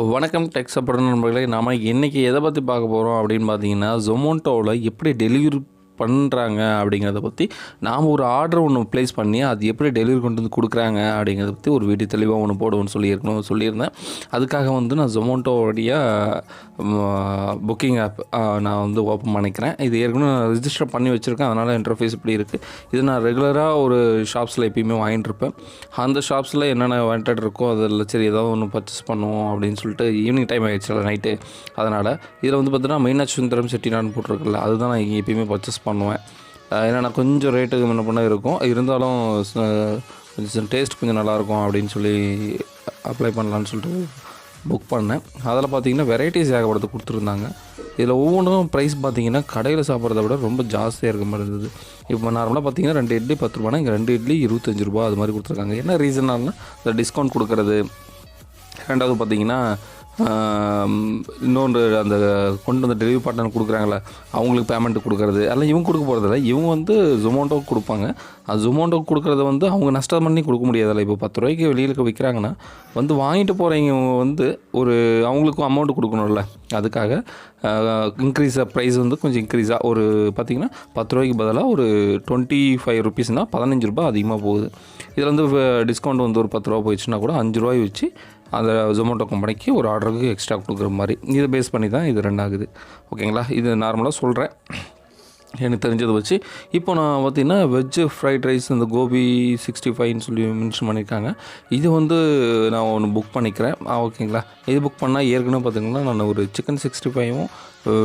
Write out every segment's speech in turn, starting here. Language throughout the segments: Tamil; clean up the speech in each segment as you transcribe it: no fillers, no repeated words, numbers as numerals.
வணக்கம் டெக் சப்போர்ட் நண்பர்களே. நாம் இன்றைக்கி எதை பற்றி பார்க்க போகிறோம் அப்படின்னு பார்த்தீங்கன்னா, ஜொமோட்டோவில் எப்படி டெலிவரி பண்ணுறாங்க அப்படிங்கிறத பற்றி நாம் ஒரு ஆர்டர் ஒன்று ப்ளேஸ் பண்ணி அது எப்படி டெலிவரி கொண்டு வந்து கொடுக்குறாங்க அப்படிங்கிறத பற்றி ஒரு வீடியோ தெளிவாக ஒன்று போடுவோன்னு சொல்லியிருந்தேன். அதுக்காக நான் ஜொமோட்டோடைய புக்கிங் ஆப் நான் ஓப்பன் பண்ணிக்கிறேன். இது ஏற்கனவே நான் ரிஜிஸ்டர் பண்ணி வச்சுருக்கேன். அதனால் இன்டர்ஃபேஸ் இப்படி இருக்குது. இது நான் ரெகுலராக ஒரு ஷாப்ஸில் எப்பயுமே வாங்கிட்டு இருப்பேன். அந்த ஷாப்ஸில் என்னென்ன வாண்டட் இருக்கோ அதில் சரி ஏதாவது ஒன்று பர்ச்சேஸ் பண்ணுவோம் அப்படின்னு சொல்லிட்டு ஈவினிங் டைம் ஆகிடுச்சு நைட்டு. அதனால் இதில் பார்த்தீங்கன்னா மீனாட்சி சுந்தரம் செட்டிநாடு போட்டிருக்குல்ல, அதுதான் நான் இங்கே எப்பயுமே பர்ச்சேஸ் பண்ணுவேன். ஏன்னா நான் கொஞ்சம் ரேட்டுக்கு முன்ன பண்ண இருக்கும், இருந்தாலும் கொஞ்சம் டேஸ்ட் கொஞ்சம் நல்லாயிருக்கும் அப்படின்னு சொல்லி அப்ளை பண்ணலான்னு சொல்லிட்டு புக் பண்ணேன். அதில் பார்த்தீங்கன்னா வெரைட்டிஸ் ஏகப்பட்டது கொடுத்துருந்தாங்க. இதில் ஒவ்வொன்றும் ப்ரைஸ் பார்த்தீங்கன்னா கடையில் சாப்பிட்றத விட ரொம்ப ஜாஸ்தியாக இருக்க மாதிரி இருந்தது. இப்போ நார்மலாக பார்த்தீங்கன்னா 2 இட்லி 10 ரூபானா இங்கே 2 இட்லி 25 ரூபா அது மாதிரி கொடுத்துருக்காங்க. என்ன ரீசன்னால்னா இந்த டிஸ்கவுண்ட் கொடுக்குறது. ரெண்டாவது பார்த்தீங்கன்னா இன்னொன்று அந்த கொண்டு வந்து டெலிவரி பார்ட்னர் கொடுக்குறாங்களே அவங்களுக்கு பேமெண்ட்டு கொடுக்குறது, அதெல்லாம் இவங்க கொடுக்க போகிறதில்ல. இவங்க ஜொமோட்டோவுக்கு கொடுப்பாங்க. அது ஜொமோட்டோவுக்கு கொடுக்குறத அவங்க நஷ்டம் பண்ணி கொடுக்க முடியாதில்ல. இப்போ 10 ரூபாய்க்கு வெளியில் விற்கிறாங்கன்னா வாங்கிட்டு போகிறவங்க ஒரு அவங்களுக்கும் அமௌண்ட்டு கொடுக்கணும்ல. அதுக்காக இன்க்ரீஸாக ப்ரைஸ் கொஞ்சம் இன்க்ரீஸாக ஒரு பார்த்திங்கன்னா 10 ரூபாய்க்கு பதிலாக ஒரு 25 ருபீஸ்னால் 15 ரூபா அதிகமாக போகுது. இதில் டிஸ்கவுண்ட் ஒரு 10 ரூபா போயிடுச்சுன்னா கூட 5 ரூபாய் வச்சு அந்த ஜொமோட்டோ கம்பெனிக்கு ஒரு ஆர்டருக்கு எக்ஸ்ட்ரா கொடுக்குற மாதிரி இதை பேஸ் பண்ணி தான் இது ரன் ஆகுது. ஓகேங்களா, இது நார்மலாக சொல்கிறேன் எனக்கு தெரிஞ்சதை வச்சு. இப்போ நான் பார்த்திங்கன்னா வெஜ்ஜு ஃப்ரைட் ரைஸ் இந்த கோபி 65ன்னு சொல்லி மென்ஷன் பண்ணியிருக்காங்க. இது நான் ஒன்று புக் பண்ணிக்கிறேன். ஓகேங்களா, இது புக் பண்ணால் ஏற்கனவே பார்த்திங்கன்னா நான் ஒரு சிக்கன் 65ம்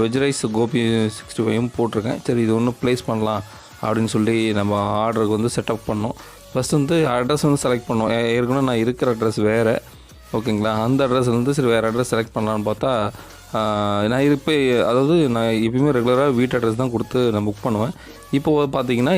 வெஜ் ரைஸ் கோபி 65ம் போட்டிருக்கேன். சரி இது ஒன்று ப்ளேஸ் பண்ணலாம் அப்படின்னு சொல்லி நம்ம ஆர்டருக்கு செட்டப் பண்ணோம். ஃபஸ்ட் அட்ரஸ் செலக்ட் பண்ணோம். ஏற்கனவே நான் இருக்கிற அட்ரஸ் வேறு. ஓகேங்களா, அந்த அட்ரஸ் சரி வேறு அட்ரஸ் செலக்ட் பண்ணலான்னு பார்த்தா நான் நான் எப்பயுமே ரெகுலராக வீட்டு அட்ரஸ் தான் கொடுத்து நான் புக் பண்ணுவேன். இப்போது பார்த்தீங்கன்னா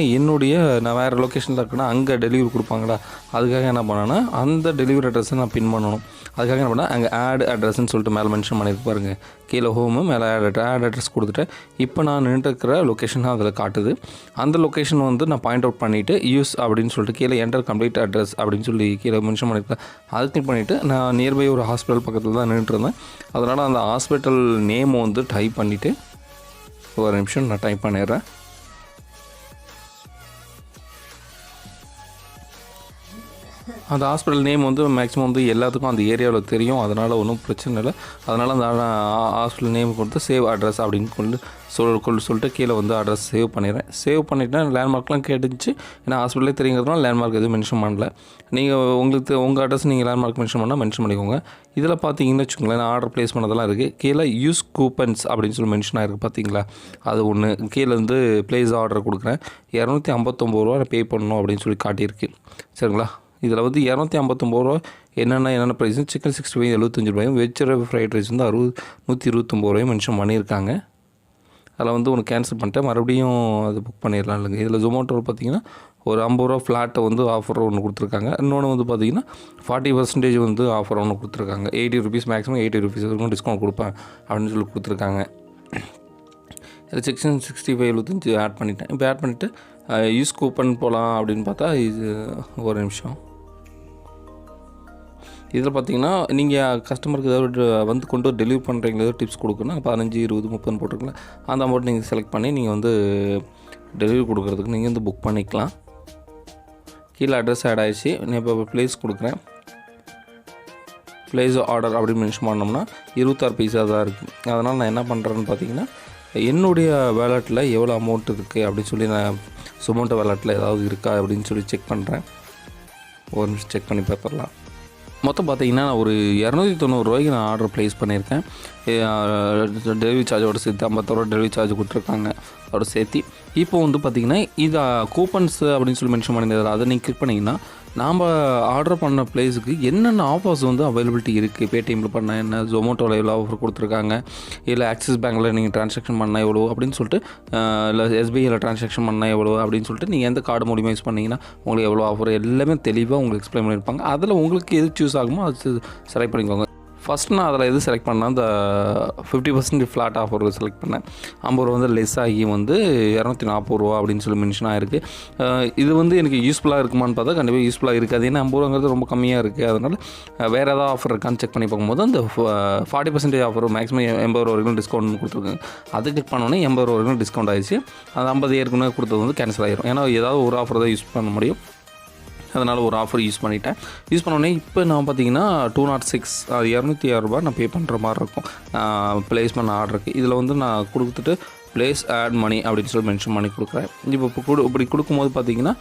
நான் வேறு லொக்கேஷனில் இருக்கேன்னா அங்கே டெலிவரி கொடுப்பாங்களா, அதுக்காக என்ன பண்ணேன்னா அந்த டெலிவரி அட்ரஸை நான் பின் பண்ணணும். அதுக்காக என்ன பண்ணேன், அங்கே ஆட் அட்ரஸ்ன்னு சொல்லிட்டு மேலே மென்ஷன் பண்ணியிருக்கு பாருங்கள். கீழே ஹோமு மேலே ஆட் அட்ரஸ் கொடுத்துட்டு இப்போ நான் நின்றுக்கிற லொக்கேஷன் அதில் காட்டுது. அந்த லொக்கேஷன் நான் பாயிண்ட் அவுட் பண்ணிவிட்டு யூஸ் அப்படின்னு சொல்லிட்டு கீழே என்டர் கம்ப்ளீட் அட்ரஸ் அப்படின்னு சொல்லி கீழே மென்ஷன் பண்ணியிருக்கேன். அது கிளிக் பண்ணிவிட்டு நான் நியர்பை ஒரு ஹாஸ்பிட்டல் பக்கத்தில் தான் நின்றுட்டுருந்தேன். அதனால் அந்த ஹாஸ்பிட்டல் நேம் டைப் பண்ணிவிட்டு ஒரு நிமிஷம் நான் டைப் பண்ணிடுறேன். அந்த ஹாஸ்பிட்டல் நேம் மேக்ஸிமம் எல்லாத்துக்கும் அந்த ஏரியாவில் தெரியும். அதனால் ஒன்றும் பிரச்சனை இல்லை. அதனால் அந்த ஹாஸ்பிட்டல் நேம் கொடுத்து சேவ் அட்ரஸ் அப்படின்னு சொல்லிட்டு கீழே அட்ரஸ் சேவ் பண்ணிடுறேன். சேவ் பண்ணிவிட்டா லேண்ட்மார்க்லாம் கேட்டுச்சு. ஏன்னா ஹாஸ்பிட்டலே தெரியுங்கிறதுனால லேண்ட்மார்க் எதுவும் மென்ஷன் பண்ணல. நீங்கள் உங்கள் அட்ரஸ் நீங்கள் லேண்ட்மார்க் மென்ஷன் பண்ணால் மென்ஷன் பண்ணிக்கோங்க. இதில் பார்த்தீங்கன்னு வச்சுக்கோங்களேன், நான் ஆர்டர் ப்ளேஸ் பண்ணதெல்லாம் இருக்குது. கீழே யூஸ் கூப்பன்ஸ் அப்படின்னு சொல்லி மென்ஷன் ஆகிருக்கு பார்த்தீங்களா, அது ஒன்று. கீழே ப்ளேஸ் ஆர்டர் கொடுக்குறேன். 259 ரூபா பே பண்ணணும் அப்படின்னு சொல்லி காட்டியிருக்கு. சரிங்களா, இதில் 259 ரூபா என்னென்ன ப்ரைஸு, சிக்கன் 65 75 ரூபாயும், வெஜ் ஃப்ரைட் ரைஸ் 129 ரூபாயும் மென்ஷன் பண்ணியிருக்காங்க. அதில் ஒன்று கேன்சல் பண்ணிட்டேன், மறுபடியும் அது புக் பண்ணிடலாம் இல்லைங்க. இதில் ஜொமோட்டோவில் பார்த்தீங்கன்னா ஒரு 50 ரூபா ஃப்ளாட்டை ஆஃபர் ஒன்று கொடுத்துருக்காங்க. இன்னொன்று பார்த்தீங்கன்னா 40% ஆஃபர் ஒன்று கொடுத்துருக்காங்க. 80 ருபீஸ் மேக்ஸிமம் 80 ருபீஸ் வரைக்கும் டிஸ்கவுண்ட் கொடுப்பேன் அப்படின்னு சொல்லி கொடுத்துருக்காங்க. இதில் சிக்கன் 65 75 ஆட் பண்ணிட்டேன். இப்போ ஆட் பண்ணிவிட்டு யூஸ் கூப்பன் போகலாம் அப்படின்னு பார்த்தா இது ஒரு நிமிஷம். இதில் பார்த்தீங்கன்னா நீங்கள் கஸ்டமருக்கு ஏதாவது கொண்டு டெலிவரி பண்ணுறீங்களா, ஏதாவது டிப்ஸ் கொடுக்கணும். 15 20 30 போட்டிருக்கலாம். அந்த அமௌண்ட் நீங்கள் செலக்ட் பண்ணி நீங்கள் டெலிவரி கொடுக்குறதுக்கு நீங்கள் புக் பண்ணிக்கலாம். கீழே அட்ரஸ் ஆட் ஆகிடுச்சு. நான் இப்போ ப்ளேஸ் கொடுக்குறேன். ப்ளேஸ் ஆர்டர் அப்படின்னு மென்ஷன் பண்ணோம்னா 26 பைசா தான் இருக்குது. அதனால் நான் என்ன பண்ணுறேன்னு பார்த்தீங்கன்னா என்னுடைய வேலெட்டில் எவ்வளோ அமௌண்ட் இருக்குது அப்படின்னு சொல்லி நான் ஜொமோட்டோ வேலெட்டில் ஏதாவது இருக்கா அப்படின்னு சொல்லி செக் பண்ணுறேன். ஒரு நிமிஷம் செக் பண்ணி பார்த்துடலாம். மொத்தம் பார்த்தீங்கன்னா ஒரு 290 ரூபாய்க்கு நான் ஆர்டர் ப்ளேஸ் பண்ணியிருக்கேன். டெலிவரி சார்ஜோட சேர்த்து 50 ரூபா டெலிவரி சார்ஜ் கொடுத்துருக்காங்க அதோட சேர்த்து. இப்போ பார்த்திங்கன்னா இது கூப்பன்ஸ் அப்படின்னு சொல்லி மென்ஷன் பண்ணியிருந்தது. அதை நீங்கள் கிளிக் பண்ணிங்கன்னா நாம் ஆர்டர் பண்ண ப்ளேஸுக்கு என்னென்ன ஆஃபர்ஸ் அவைலபிலிட்டி இருக்குது. பேடிஎம்மில் பண்ணால் என்ன, ஜொமோட்டோவில் எவ்வளோ ஆஃபர் கொடுத்துருக்காங்க, இல்லை ஆக்சிஸ் பேங்க்கில் நீங்கள் ட்ரான்சாக்ஷன் பண்ணால் எவ்வளோ அப்படின்னு சொல்லிட்டு, இல்லை எஸ்பிஐயில் ட்ரான்சாக்ஷன் பண்ணால் எவ்வளோ அப்படின்னு சொல்லிட்டு நீங்கள் எந்த கார்டு மூலிமா யூஸ் பண்ணிங்கன்னா உங்களுக்கு எவ்வளோ ஆஃபர் எல்லாமே தெளிவாக உங்களுக்கு எக்ஸ்பிளைன் பண்ணியிருப்பாங்க. அதில் உங்களுக்கு எது சூஸ் ஆகுமோ அது செலக்ட் பண்ணிக்கோங்க. ஃபஸ்ட் நான் அதில் எது செலக்ட் பண்ணேன், அந்த 50% ஃப்ளாட் ஆஃபர் செலக்ட் பண்ணேன். 50 ரூபா வந்து லெஸ் ஆகி வந்து 240 ரூபா அப்படின்னு சொல்லி மென்ஷன் ஆகிருக்கு. இது வந்து எனக்கு யூஸ்ஃபுல்லாக இருக்குமான்னு பார்த்தா கண்டிப்பாக யூஸ்ஃபுல்லாக இருக்காது. ஏன்னா 50 ரூபாங்கிறது ரொம்ப கம்மியாக இருக்குது. அதனால் வேறு ஏதாவது ஆஃபர் இருக்கான்னு செக் பண்ணி பார்க்கும்போது அந்த 40% ஆஃபர் மேக்ஸிமம் 80 ரூபா வரைக்கும் டிஸ்கவுண்ட் கொடுத்துருக்காங்க. அது கிளிக் பண்ணோன்னே 80 ரூபா வரைக்கும் டிஸ்கவுண்ட் ஆகிடுச்சு. அந்த 50 ஏற்கனவே கொடுத்தது வந்து கேன்சல் ஆகிடும். ஏன்னா ஏதாவது ஒரு ஆஃபர் தான் யூஸ் பண்ண முடியும். அதனால் ஒரு ஆஃபர் யூஸ் பண்ணிட்டேன். யூஸ் பண்ணோடனே இப்போ நான் பார்த்தீங்கன்னா 206 அது 206 ரூபா நான் பே பண்ணுற மாதிரி இருக்கும். ப்ளேஸ் பண்ண ஆர்டருக்கு இதில் வந்து நான் கொடுத்துட்டு ப்ளேஸ் ஆட் மணி அப்படின்னு சொல்லி மென்ஷன் பண்ணி கொடுக்குறேன். இப்போ இப்படி கொடுக்கும்போது பார்த்தீங்கன்னா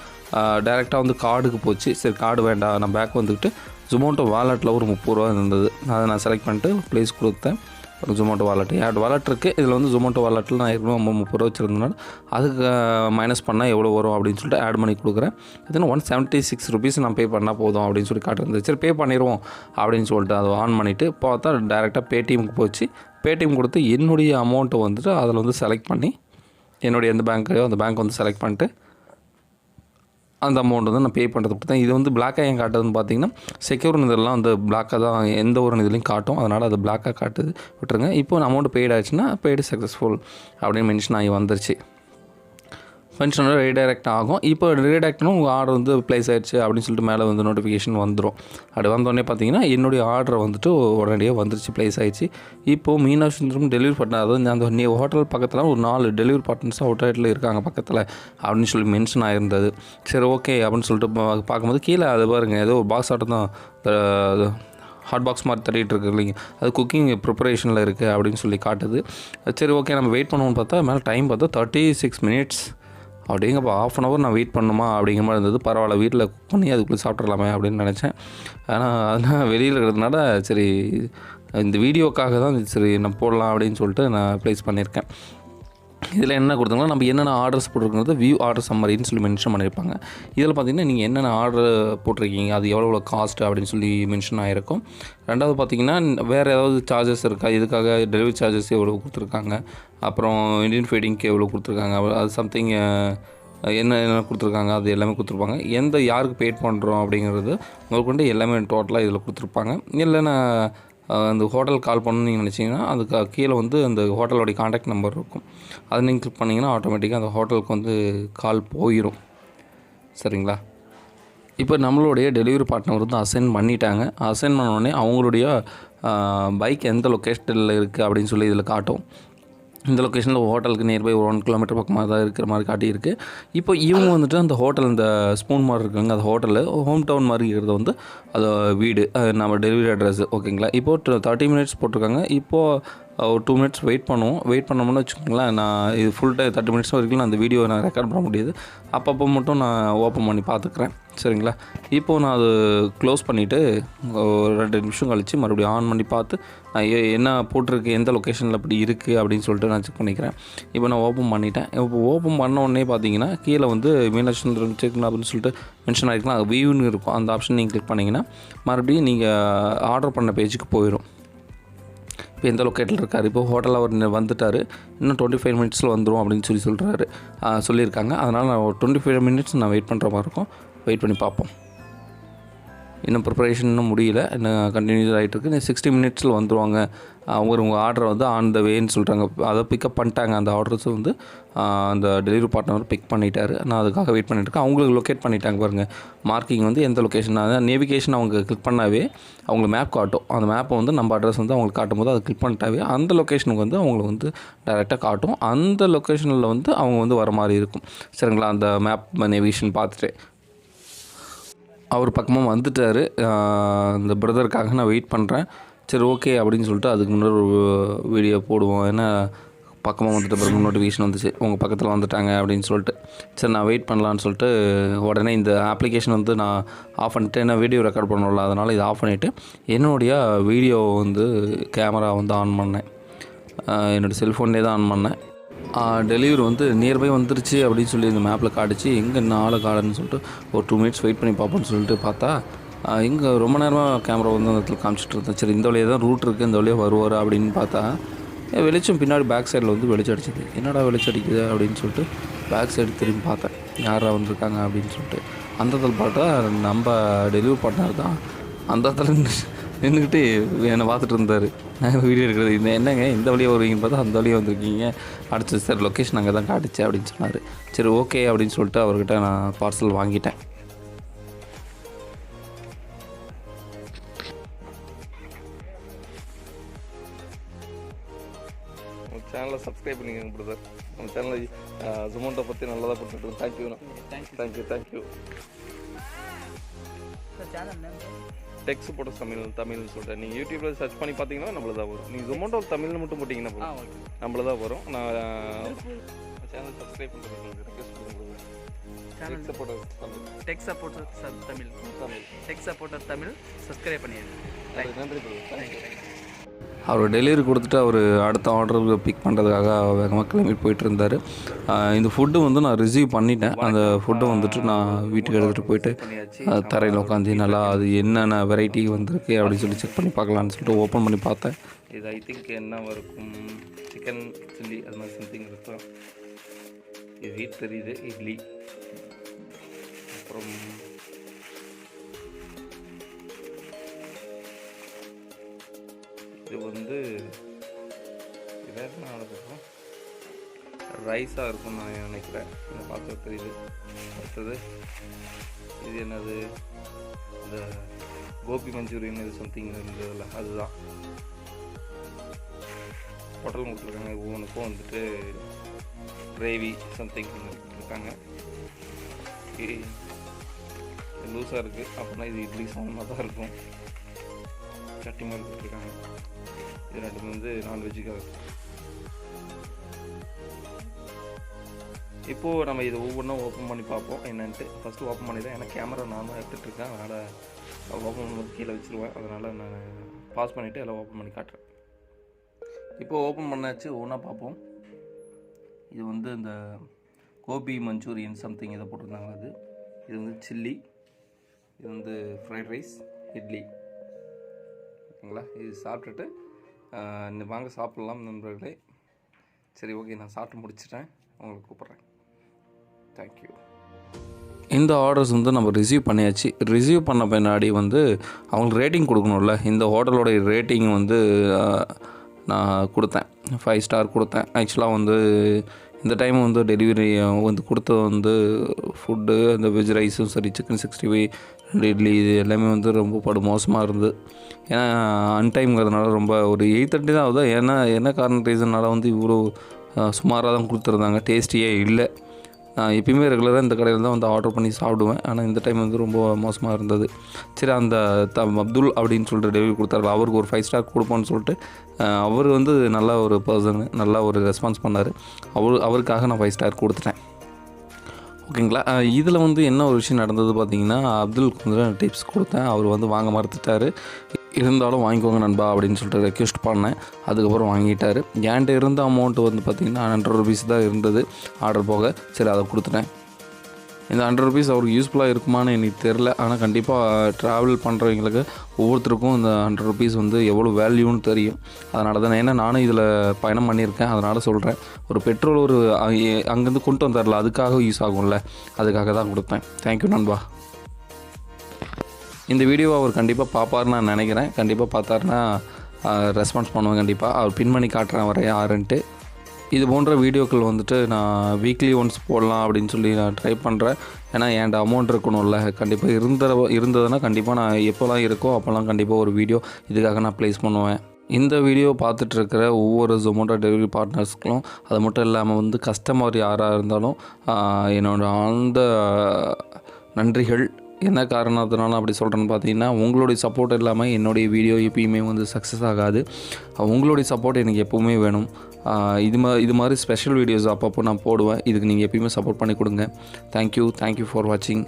டேரெக்டாக வந்து கார்டுக்கு போச்சு. சரி கார்டு வேண்டாம், நான் பேக் வந்துக்கிட்டு ஜொமேட்டோ வாலெட்டில் ஒரு 30 ரூபா இருந்தது. அதை நான் செலக்ட் பண்ணிட்டு ப்ளேஸ் கொடுத்தேன். ஒரு ஜொமேட்டோ வாலெட் ஆட் வாலெட் இருக்குது. இதில் வந்து ஜொமேட்டோ வாலெட்டில் நான் ஏற்கனவே 30 ரூபா வச்சுருந்தனால அதுக்கு மைனஸ் பண்ணால் எவ்வளோ வரும் அப்படின்னு சொல்லிட்டு ஆட் பண்ணி கொடுக்குறேன். அதுன்னு 176 ருபீஸ் நான் பே பண்ணால் போதும் அப்படின்னு சொல்லி காட்டுறது. சரி பே பண்ணிடுவோம் அப்படின்னு சொல்லிட்டு அதை ஆன் பண்ணிவிட்டு பார்த்தா டேரெக்டாக பேடிஎம்க்கு போச்சு. பேடிஎம் கொடுத்து என்னுடைய அமௌண்ட்டை வந்துட்டு அதில் வந்து செலக்ட் பண்ணி என்னுடைய எந்த பேங்க்கையோ அந்த பேங்க் வந்து செலக்ட் பண்ணிட்டு அந்த அமௌண்ட் வந்து நான் பே பண்ணுறது பார்த்தேன். இது வந்து பிளாக்காக ஏன் காட்டுதுன்னு பார்த்தீங்கன்னா செக்யூர் இதெல்லாம் வந்து பிளாக்காக தான் எந்த ஒரு இதுலையும் காட்டும். அதனால் அது பிளாக்காக காட்டுது, விட்டுருங்க. இப்போ அமௌண்ட் பெய்ட் ஆகிடுச்சுன்னா பெய்டு சக்ஸஸ்ஃபுல் அப்படின்னு மென்ஷன் ஆகி வந்துருச்சு. மென்ஷனோட ரீடைரக்ட் ஆகும். இப்போ ரீடைரக்ட்னும் உங்கள் ஆர்டர் வந்து ப்ளேஸ் ஆகிடுச்சு அப்படின்னு சொல்லிட்டு மேலே வந்து நோட்டிஃபிகேஷன் வந்துடும். அப்படி வந்தோடனே பார்த்தீங்கன்னா என்னுடைய ஆர்டர் வந்துட்டு உடனடியாக வந்துருச்சு, ப்ளேஸ் ஆகிடுச்சு. இப்போது மீனாட்சி சுந்தரம் டெலிவரி பார்ட்னர், அதாவது அந்த ஹோட்டல் பக்கத்தில் ஒரு 4 டெலிவரி பார்ட்னர்ஸ் அவுட்லெட்டில் இருக்காங்க பக்கத்தில் அப்படின்னு சொல்லி மென்ஷன் ஆகிருந்தது. சரி ஓகே அப்படின்னு சொல்லிட்டு பார்க்கும்போது கீழே அது பாருங்கள் ஏதோ ஒரு பாக்ஸ் ஆட்டம் தான் ஹாட் பாக்ஸ் மாதிரி தட்டிகிட்டு இருக்கு இல்லைங்க, அது குக்கிங் ப்ரிப்பரேஷனில் இருக்குது அப்படின்னு சொல்லி காட்டுது. சரி ஓகே நம்ம வெயிட் பண்ணுவோம்னு பார்த்தா மேலே டைம் பார்த்தா 36 மினிட்ஸ். அப்படிங்கப்போ 1/2 hour நான் வெயிட் பண்ணணுமா அப்படிங்கிற மாதிரி இருந்தது. பரவாயில்ல வீட்டில் குக் பண்ணி அதுக்குள்ளே சாப்பிட்றலாமே அப்படின்னு நினச்சேன். ஆனால் அதனால் வெளியில் இருக்கிறதுனால சரி இந்த வீடியோக்காக தான் சரி நான் போடலாம் அப்படின்னு சொல்லிட்டு நான் ப்ளேஸ் பண்ணியிருக்கேன். இதில் என்ன கொடுத்தாங்கன்னா நம்ம என்னென்ன ஆர்டர்ஸ் போட்டிருக்கிறது வியூ ஆர்டர் சம்மரின்னு சொல்லி மென்ஷன் பண்ணியிருப்பாங்க. இதில் பார்த்திங்கன்னா நீங்கள் என்னென்ன ஆர்டர் போட்டிருக்கீங்க, அது எவ்வளோ காஸ்ட் அப்படின்னு சொல்லி மென்ஷன் ஆகிருக்கும். ரெண்டாவது பார்த்திங்கன்னா வேறு ஏதாவது சார்ஜஸ் இருக்கா, இதுக்காக டெலிவரி சார்ஜஸ் எவ்வளோ கொடுத்துருக்காங்க, அப்புறம் இண்டியன் ஃபீடிங்க்கு எவ்வளோ கொடுத்துருக்காங்க, அது சம்திங் என்ன கொடுத்துருக்காங்க அது எல்லாமே கொடுத்துருப்பாங்க. யாருக்கு பெய்ட் பண்ணுறோம் அப்படிங்கிறது உங்களுக்கு வந்து எல்லாமே டோட்டலாக இதில் கொடுத்துருப்பாங்க. இல்லைன்னா அந்த ஹோட்டல் கால் பண்ணணும்னு நீங்கள் நினச்சிங்கன்னா அதுக்கு கீழே வந்து அந்த ஹோட்டலோடைய காண்டாக்ட் நம்பர் இருக்கும். அதை நீங்கள் கிளிக் பண்ணிங்கன்னா ஆட்டோமேட்டிக்காக அந்த ஹோட்டலுக்கு வந்து கால் போயிடும். சரிங்களா? இப்போ நம்மளுடைய டெலிவரி பார்ட்னர் வந்து அசைன் பண்ணிட்டாங்க. அசைன் பண்ணோடனே அவங்களுடைய பைக் எந்த லொக்கேஷனில் இருக்குது அப்படின்னு சொல்லி இதில் காட்டும். இந்த லொக்கேஷனில் ஹோட்டலுக்கு நியர்பை ஒரு 1 கிலோமீட்டர் பக்கமாக தான் இருக்கிற மாதிரி காட்டியிருக்கு. இப்போ இவங்க வந்துட்டு அந்த ஹோட்டல் இந்த ஸ்பூன் மாதிரி இருக்காங்க, அந்த ஹோட்டலில் ஹோம் டவுன் மாதிரி இருக்கிறது வந்து அது வீடு, நம்ம டெலிவரி அட்ரஸ். ஓகேங்களா? இப்போது 30 மினிட்ஸ் போட்டிருக்காங்க. இப்போது ஒரு 2 மினிட்ஸ் வெயிட் பண்ணுவோம். வெயிட் பண்ணோம்னு வச்சுக்கோங்களேன், நான் இது ஃபுல் டைம் 30 மினிட்ஸ் வரைக்கும் நான் அந்த வீடியோ நான் ரெக்கார்ட் பண்ண முடியாது. அப்பப்போ மட்டும் நான் ஓப்பன் பண்ணி பார்த்துக்குறேன். சரிங்களா? இப்போது நான் அது க்ளோஸ் பண்ணிவிட்டு ஒரு 2 நிமிஷம் கழித்து மறுபடியும் ஆன் பண்ணி பார்த்து நான் என்ன போட்டிருக்கு, எந்த லொக்கேஷனில் அப்படி இருக்குது அப்படின்னு சொல்லிட்டு நான் செக் பண்ணிக்கிறேன். இப்போ நான் ஓப்பன் பண்ணிட்டேன். இப்போ ஓப்பன் பண்ண உடனே பார்த்தீங்கன்னா கீழே வந்து மீனாட்சி சுந்தரம் செக் அப்படின்னு சொல்லிட்டு மென்ஷன் ஆகிருக்கலாம், அது வியூன்னு இருக்கும். அந்த ஆப்ஷன் நீங்கள் கிளிக் பண்ணிங்கன்னா மறுபடியும் நீங்கள் ஆர்டர் பண்ண பேஜுக்கு போயிடும். இப்போ எந்த லொக்கேட்டில் இருக்கார், இப்போ ஹோட்டலில் அவர் வந்துட்டார், இன்னும் 25 மினிட்ஸில் வந்துடும் அப்படின்னு சொல்லியிருக்காங்க. அதனால் நான் ஒரு 25 மினிட்ஸ் நான் வெயிட் பண்ணுற மாதிரி இருக்கும். வெயிட் பண்ணி பார்ப்போம். இன்னும் ப்ரிப்பரேஷன் இன்னும் முடியல, இன்னும் கண்டினியூஸ் ஆகிட்டுருக்கு. இன்னும் 60 மினிட்ஸில் வந்துடுவாங்க. உங்கள் ஆர்டரை வந்து ஆன் த வேன்னு சொல்கிறாங்க. அதை பிக்கப் பண்ணிட்டாங்க. அந்த ஆர்டர்ஸ் வந்து அந்த டெலிவரி பார்ட்னர் பிக் பண்ணிட்டார். நான் அதுக்காக வெயிட் பண்ணிட்டுருக்கேன். அவங்களுக்கு லொக்கேட் பண்ணிட்டாங்க பாருங்கள். மார்க்கிங் வந்து எந்த லொக்கேஷன், அதாவது நேவிகேஷன் அவங்க கிளிக் பண்ணாவே அவங்களுக்கு மேப் காட்டும். அந்த மேப்பை வந்து நம்ம அட்ரஸ் வந்து அவங்களுக்கு காட்டும் போது அதை கிளிக் பண்ணிட்டாவே அந்த லொக்கேஷனுக்கு வந்து அவங்களுக்கு வந்து டைரெக்டாக காட்டும். அந்த லொக்கேஷனில் வந்து அவங்க வந்து வர மாதிரி இருக்கும். சரிங்களா? அந்த மேப் நேவிகேஷன் பார்த்துட்டு அவர் பக்கமாக வந்துட்டார். இந்த பிரதருக்காக நான் வெயிட் பண்ணுறேன். சரி ஓகே அப்படின்னு சொல்லிட்டு அதுக்கு முன்னாடி ஒரு வீடியோ போடுவோம். ஏன்னா பக்கமாக வந்துட்டு பிறகு நோட்டிஃபிகேஷன் வந்துச்சு, உங்கள் பக்கத்தில் வந்துட்டாங்க அப்படின்னு சொல்லிட்டு. சரி நான் வெயிட் பண்ணலான்னு சொல்லிட்டு உடனே இந்த அப்ளிகேஷன் வந்து நான் ஆஃப் பண்ணிவிட்டு, என்ன வீடியோ ரெக்கார்ட் பண்ணல, அதனால் இதை ஆஃப் பண்ணிவிட்டு என்னுடைய வீடியோ வந்து கேமரா வந்து ஆன் பண்ணேன். என்னோடய செல்ஃபோன்லேயே தான் ஆன் பண்ணேன். டெலிவரி வந்து நியர்பை வந்துருச்சு அப்படின்னு சொல்லி இந்த மேப்பில் காட்டுச்சு. எங்கே நாளை காலன்னு சொல்லிட்டு ஒரு 2 மினிட்ஸ் வெயிட் பண்ணி பார்ப்போன்னு சொல்லிட்டு பார்த்தா இங்கே ரொம்ப நேரமாக கேமரா வந்து அந்த இடத்துல காமிச்சிட்டு இருந்தேன். சரி இந்த வழியாக தான் ரூட் இருக்குது, இந்த வழியாக வருவார் அப்படின்னு பார்த்தா வெளிச்சம் பின்னாடி பேக் சைடில் வந்து வெளிச்சம் அடிச்சிது. என்னடா வெளிச்சம் அடிக்குது அப்படின்னு சொல்லிட்டு பேக் சைடு திரும்பி பார்த்தேன், யாரா வந்திருக்காங்க அப்படின்னு சொல்லிட்டு. அந்த இடத்துல பார்த்தா நம்ம டெலிவரி பார்ட்னர் தான் அந்த இடத்துல நின்றுக்கிட்டு என்னை பார்த்துட்டு இருந்தார். நாங்கள் வீடியோ எடுக்கிறது இந்த என்னங்க இந்த வழியாக வருவீங்கன்னு பார்த்தா அந்த வழியாக வந்திருக்கீங்க. அடுத்து சார் லொக்கேஷன் அங்கே தான் காட்டுச்சு அப்படின்னு சொன்னார். சரி ஓகே அப்படின்னு சொல்லிட்டு அவர்கிட்ட நான் பார்சல் வாங்கிட்டேன். உங்கள் சேனலை சப்ஸ்கிரைப் பண்ணிக்கோங்க பிரதர். நம்ம சேனலில் ஜொமேட்டோ பற்றி நல்லதாக போட்டுருக்கோம். தேங்க்யூ. டெக்ஸ் போட்ட தமிழ்னு சொல்லிட்டேன். நீங்கள் யூடியூப்பில் சர்ச் பண்ணி பார்த்தீங்கன்னா நம்மள தான் வரும். நீங்கள் ஜொமேட்டோ தமிழ்னு மட்டும் போட்டிங்கன்னா நம்மள தான் வரும். நான் சேனல் சப்ஸ்கிரைப் பண்ணுறது ரெக்வெஸ்ட் பண்ணுறது. டெக்ஸ் சப்போர்ட்டர் தமிழ் சப்ஸ்கிரைப் பண்ணிடுங்க. நன்றி பிரதர். அவர் டெலிவரி கொடுத்துட்டு அவர் அடுத்த ஆர்டருக்கு பிக் பண்ணுறதுக்காக வேகமாக கிளம்பி போயிட்டு இருந்தார். இந்த ஃபுட்டு வந்து நான் ரிசீவ் பண்ணிட்டேன். அந்த ஃபுட்டை வந்துட்டு நான் வீட்டுக்கு எடுத்துகிட்டு போயிட்டு தரையில் உட்காந்து நல்லா அது என்னென்ன வெரைட்டி வந்திருக்கு அப்படின்னு சொல்லி செக் பண்ணி பார்க்கலான்னு சொல்லிட்டு ஓப்பன் பண்ணி பார்த்தேன். இது ஐ திங்க் என்ன இருக்கும், சிக்கன் சில்லி அது மாதிரி சம்திங் இருக்கும். இது வீட் தெரியுது, இட்லி, அப்புறம் இது வந்து வேறு நடக்கும் ரைஸாக இருக்கும்னு நான் நினைக்கிறேன். இந்த பார்த்து தெரியுது. அடுத்தது இது என்னது, இந்த கோபி மஞ்சூரியன் இது சம்திங் இருந்ததில்ல, அதுதான் ஹோட்டல் கொடுத்துருக்காங்க. ஒவ்வொன்றுக்கும் வந்துட்டு கிரேவி சம்திங் கொடுத்துருக்காங்க. லூஸாக இருக்குது அப்படின்னா இது இட்லி சாதமாக தான் இருக்கும். சட்னி மாதிரி கொடுத்துருக்காங்க. இது ரெண்டுமே வந்து நான்வெஜ்ஜுக்காக. இப்போது நம்ம இதை ஒவ்வொன்றும் ஓப்பன் பண்ணி பார்ப்போம் என்னென்ட்டு. ஃபஸ்ட்டு ஓப்பன் பண்ணி தான், ஏன்னா கேமரா நான் தான் எடுத்துகிட்ருக்கேன். அதனால் ஓப்பன் பண்ணும்போது கீழே வச்சுருவேன். அதனால் நான் பாஸ் பண்ணிவிட்டு எல்லாம் ஓப்பன் பண்ணி காட்டுறேன். இப்போது ஓப்பன் பண்ணாச்சு, ஒவ்வொன்றா பார்ப்போம். இது வந்து இந்த கோபி மஞ்சூரியன் சம்திங் இதை போட்டிருந்தாங்க. இது வந்து சில்லி, இது வந்து ஃப்ரைட் ரைஸ், இட்லி. ஓகேங்களா, இது சாப்பிட்டுட்டு வாங்க சாப்பிட்லாம் நண்பர்களே. சரி ஓகே, நான் சாப்பிட்டு முடிச்சிட்டேன், உங்களுக்கு கூப்பிட்றேன். தேங்க்யூ. இந்த ஆர்டர்ஸ் வந்து நம்ம ரிசீவ் பண்ணியாச்சு. ரிசீவ் பண்ண பின்னாடி வந்து அவங்களுக்கு ரேட்டிங் கொடுக்கணும்ல. இந்த ஹோட்டலோடைய ரேட்டிங் வந்து நான் கொடுத்தேன், 5 ஸ்டார் கொடுத்தேன். ஆக்சுவலாக வந்து இந்த டைம் வந்து டெலிவரி வந்து கொடுத்தது வந்து ஃபுட்டு, அந்த வெஜ் ரைஸும் சரி, சிக்கன் 65, 2 இட்லி, இது எல்லாமே வந்து ரொம்ப மோசமாக இருந்தது. ஏன்னா அன்டைம்ங்கிறதுனால ரொம்ப ஒரு 8:30 தான் ஆகுது. ஏன்னா என்ன காரணம் ரீசன்னால வந்து இவ்வளோ சுமாராக தான் கொடுத்துருந்தாங்க. டேஸ்டியே இல்லை. நான் எப்பயுமே ரெகுலராக இந்த கடையில் தான் வந்து ஆர்டர் பண்ணி சாப்பிடுவேன். ஆனால் இந்த டைம் வந்து ரொம்ப மோசமாக இருந்தது. சரி, அந்த அப்துல் அப்படின்னு சொல்லிட்டு டெலிவரி கொடுத்தாரு, அவருக்கு ஒரு 5 ஸ்டார் கொடுப்போன்னு சொல்லிட்டு அவர் வந்து நல்ல ஒரு பர்சனு, நல்லா ஒரு ரெஸ்பான்ஸ் பண்ணார். அவருக்காக நான் 5 ஸ்டார் கொடுத்துட்டேன். ஓகேங்களா. இதில் வந்து என்ன ஒரு விஷயம் நடந்தது பார்த்தீங்கன்னா, அப்துல்க்கு வந்து நான் டிப்ஸ் கொடுத்தேன். அவர் வந்து வாங்க மறுத்துட்டார். இருந்தாலும் வாங்கிக்கோங்க நண்பா அப்படின்னு சொல்லிட்டு ரெக்வெஸ்ட் பண்ணேன். அதுக்கப்புறம் வாங்கிட்டார். என்கிட்ட இருந்த அமௌண்ட்டு வந்து பார்த்திங்கன்னா 100 ருபீஸ் தான் இருந்தது ஆர்டர் போக. சரி, அதை கொடுத்துட்டேன். இந்த 100 ருபீஸ் அவருக்கு யூஸ்ஃபுல்லாக இருக்குமான்னு எனக்கு தெரில. ஆனால் கண்டிப்பாக ட்ராவல் பண்ணுறவங்களுக்கு ஒவ்வொருத்தருக்கும் இந்த 100 ருபீஸ் வந்து எவ்வளோ வேல்யூன்னு தெரியும். அதனால தான், ஏன்னா நானும் இதில் பயணம் பண்ணியிருக்கேன். அதனால் சொல்கிறேன். ஒரு பெட்ரோல் ஒரு அங்கேருந்து கொண்டு வந்தார்ல, அதுக்காக யூஸ் ஆகும்ல, அதுக்காக தான் கொடுத்தேன். தேங்க்யூ நண்பா. இந்த வீடியோவை அவர் கண்டிப்பாக பார்ப்பாருன்னு நான் நினைக்கிறேன். கண்டிப்பாக பார்த்தாருன்னா ரெஸ்பான்ஸ் பண்ணுவேன். கண்டிப்பாக அவர் பின் பண்ணி காட்டுறேன் வர யாருன்ட்டு. இது போன்ற வீடியோக்கள் வந்துட்டு நான் வீக்லி ஒன்ஸ் போடலாம் அப்படின்னு சொல்லி நான் ட்ரை பண்ணுறேன். ஏன்னா என்கிட்ட அமௌண்ட் இருக்கணும்ல. கண்டிப்பாக இருந்ததுன்னா கண்டிப்பாக நான் எப்போல்லாம் இருக்கோ அப்போல்லாம் கண்டிப்பாக ஒரு வீடியோ இதுக்காக நான் ப்ளேஸ் பண்ணுவேன். இந்த வீடியோ பார்த்துட்ருக்கிற ஒவ்வொரு ஜொமேட்டோ டெலிவரி பார்ட்னர்ஸ்க்கும், அது மட்டும் இல்லாமல் வந்து கஸ்டமர் யாராக இருந்தாலும் என்னோடய ஆழ்ந்த நன்றிகள். என்ன காரணத்தினால அப்படி சொல்கிறேன்னு பார்த்தீங்கன்னா, உங்களுடைய சப்போர்ட் இல்லாமல் என்னுடைய வீடியோ எப்பயுமே வந்து சக்ஸஸ் ஆகாது. உங்களுடைய சப்போர்ட் எனக்கு எப்போவுமே வேணும். இது மாதிரி ஸ்பெஷல் வீடியோஸ் அப்பப்போ நான் போடுவேன். இதுக்கு நீங்கள் எப்பயுமே சப்போர்ட் பண்ணி கொடுங்க. தேங்க்யூ ஃபார் வாட்சிங்.